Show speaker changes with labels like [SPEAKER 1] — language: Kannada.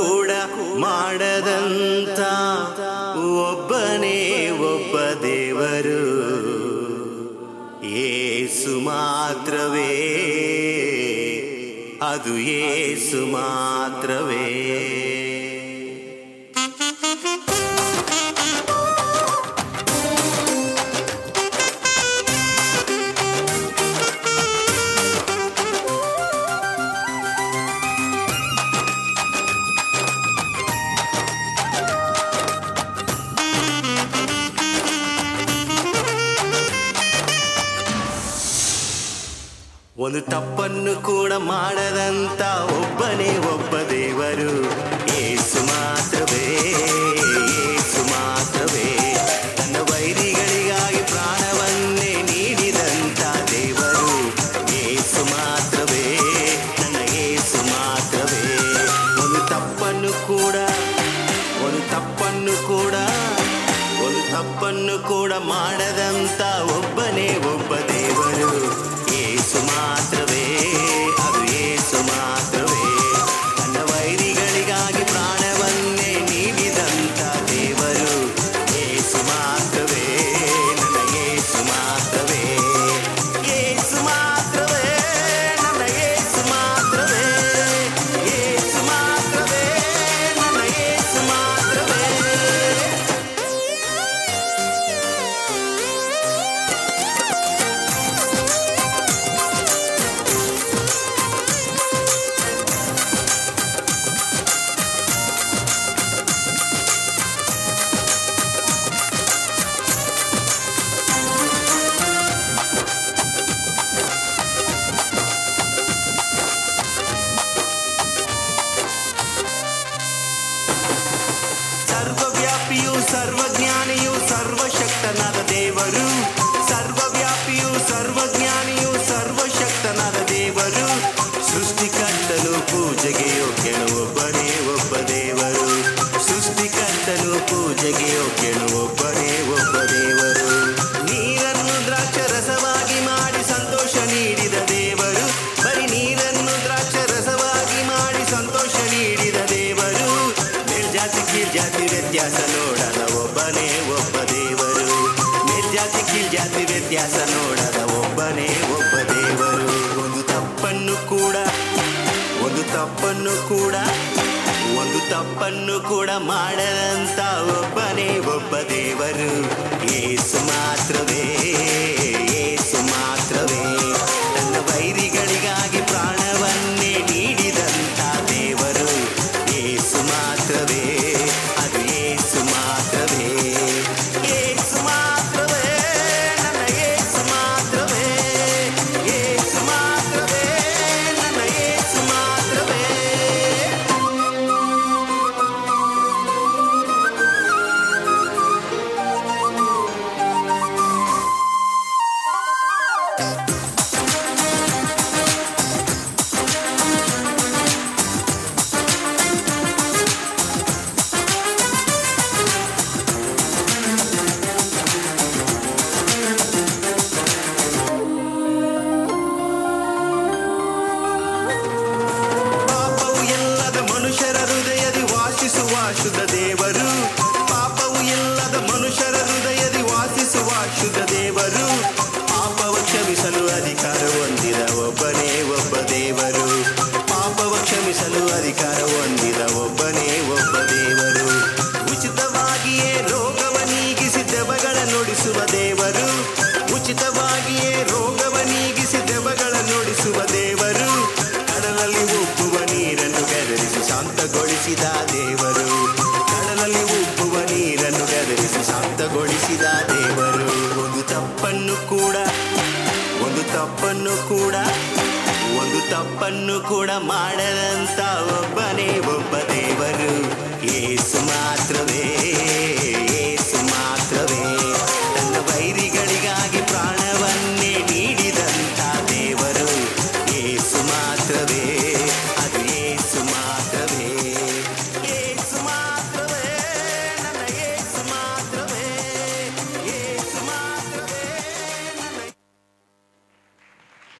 [SPEAKER 1] ಕೂಡ ಮಾಡದಂತ ಒಬ್ಬನೇ ಒಬ್ಬ ದೇವರು ಯೇಸು ಮಾತ್ರವೇ, ಅದು ಯೇಸು ಮಾತ್ರವೇ. ಒಂದು ತಪ್ಪನ್ನು ಕೂಡ ಮಾಡದಂತ ಒಬ್ಬನೇ ಒಬ್ಬ ದೇವರು ಯೇಸು ಮಾತ್ರವೇ, ಯೇಸು ಮಾತ್ರವೇ. ತನ್ನ ವೈರಿಗಳಿಗಾಗಿ ಪ್ರಾಣವನ್ನೇ ನೀಡಿದಂತ ದೇವರು ಯೇಸು ಮಾತ್ರವೇ, ನನ್ನ ಯೇಸು ಮಾತ್ರವೇ. ಒಂದು ತಪ್ಪನ್ನು ಕೂಡ ಮಾಡದಂತ ಒಬ್ಬನೇ ಒಬ್ಬ ದೇವರು ಯೇಸು ಮಾತ್ರವೇ, ಅದು ಯೇಸು ಮಾತ್ರವೇ. ತನ್ನ ವೈರಿಗಳಿಗಾಗಿ ಪ್ರಾಣವನ್ನೇ ನೀಡಿದಂತ ದೇವರು ಯೇಸು ಮಾತ್ರವೇ, ನನ್ನ ಯೇಸು ಮಾತ್ರವೇ. ಯೇಸು ಮಾತ್ರವೇ, ನನ್ನ ಯೇಸು ಮಾತ್ರವೇ. ಯೇಸು ಮಾತ್ರವೇ, ನನ್ನ ಯೇಸು ಮಾತ್ರವೇ. ಸರ್ವವ್ಯಾಪಿಯು ಸರ್ವಜ್ಞಾನಿಯು ಸರ್ವಶಕ್ತನಾದ ದೇವರು, ಸರ್ವವ್ಯಾಪಿಯು ಸರ್ವಜ್ಞಾನಿಯು ಸರ್ವಶಕ್ತನಾದ ದೇವರು. ಸೃಷ್ಟಿಕರ್ತನು ಪೂಜೆಗೆ ಯೋಗ್ಯನು ಒಬ್ಬನೇ ಒಬ್ಬ ದೇವರು, ಸೃಷ್ಟಿಕರ್ತನು ಪೂಜೆಗೆ ಯೋಗ್ಯನು ಒಬ್ಬನೇ ಒಬ್ಬ ದೇವರು. ನೀರನ್ನು ದ್ರಾಕ್ಷರಸವಾಗಿ ಮಾಡಿ ಸಂತೋಷ ನೀಡಿದ ದೇವರು, ಬರೀ ನೀರನ್ನು ದ್ರಾಕ್ಷರಸವಾಗಿ ಮಾಡಿ ಸಂತೋಷ ನೀಡಿದ ದೇವರು. ಮೇಲ್ಜಾತಿ ಕೀಳ್ಜಾತಿ ವ್ಯತ್ಯಾಸ ನೋಡದ ಒಬ್ಬನೇ ಒಬ್ಬ ದೇವರು, ಮೇಲ್ಜಾತಿ ಕೀಳ್ಜಾತಿ ವ್ಯತ್ಯಾಸ ನೋಡದ ಒಬ್ಬನೇ ಒಬ್ಬ ದೇವರು. ಒಂದು ತಪ್ಪನ್ನು ಕೂಡ ಮಾಡದಂತ ಒಬ್ಬನೇ ಒಬ್ಬ ದೇವರು ಯೇಸು ಮಾತ್ರವೇ, ಯೇಸು ಮಾತ್ರವೇ. ತನ್ನ ವೈರಿಗಳಿಗಾಗಿ ಪ್ರಾಣವನ್ನೇ ನೀಡಿದಂತ ದೇವರು ಯೇಸು ಮಾತ್ರವೇ, ಅದು ಯೇಸು ಮಾತ್ರವೇ. ಯೇಸು ಮಾತ್ರವೇ, ನನ್ನ ಯೇಸು ಮಾತ್ರವೇ. ಯೇಸು ಮಾತ್ರವೇ, ನನ್ನ ಯೇಸು ಮಾತ್ರವೇ. ಶುದ್ಧ ದೇವರು, ಪಾಪವು ಇಲ್ಲದ ಮನುಷ್ಯರ ಹೃದಯದಿ ವಾಸಿಸುವ ಶುದ್ಧ ದೇವರು. ಪಾಪವ ಕ್ಷಮಿಸಲು ಅಧಿಕಾರ ಹೊಂದಿದ ಒಬ್ಬನೇ ಒಬ್ಬ ದೇವರು, ಪಾಪವ ಕ್ಷಮಿಸಲು ಅಧಿಕಾರ ಹೊಂದಿದ ಒಬ್ಬನೇ ಒಬ್ಬ ದೇವರು. ಉಚಿತವಾಗಿಯೇ ರೋಗವ ನೀಗಿಸಿ ದೆವ್ವಗಳ ನುಡಿಸುವ ದೇವರು, ಉಚಿತವಾಗಿಯೇ ರೋಗವ ನೀಗಿಸಿ ದೆವ್ವಗಳ ನುಡಿಸುವ ದೇವರು. ಕಡಲಲ್ಲಿ ಉಪ್ಪುವ ನೀರನ್ನು ಬೆದರಿಸಿ ಶಾಂತಗೊಳಿಸಿದ ದೇವರು, ಕಡಲಲ್ಲಿ ಉಪ್ಪುವ ನೀರನ್ನು ಬೆದರಿಸಿ ಶಾಂತಗೊಳಿಸಿದ ದೇವರು. ಒಂದು ತಪ್ಪನ್ನು ಕೂಡ ಮಾಡದಂತ ಒಬ್ಬನೇ ಒಬ್ಬ ದೇವರು ಯೇಸು ಮಾತ್ರವೇ,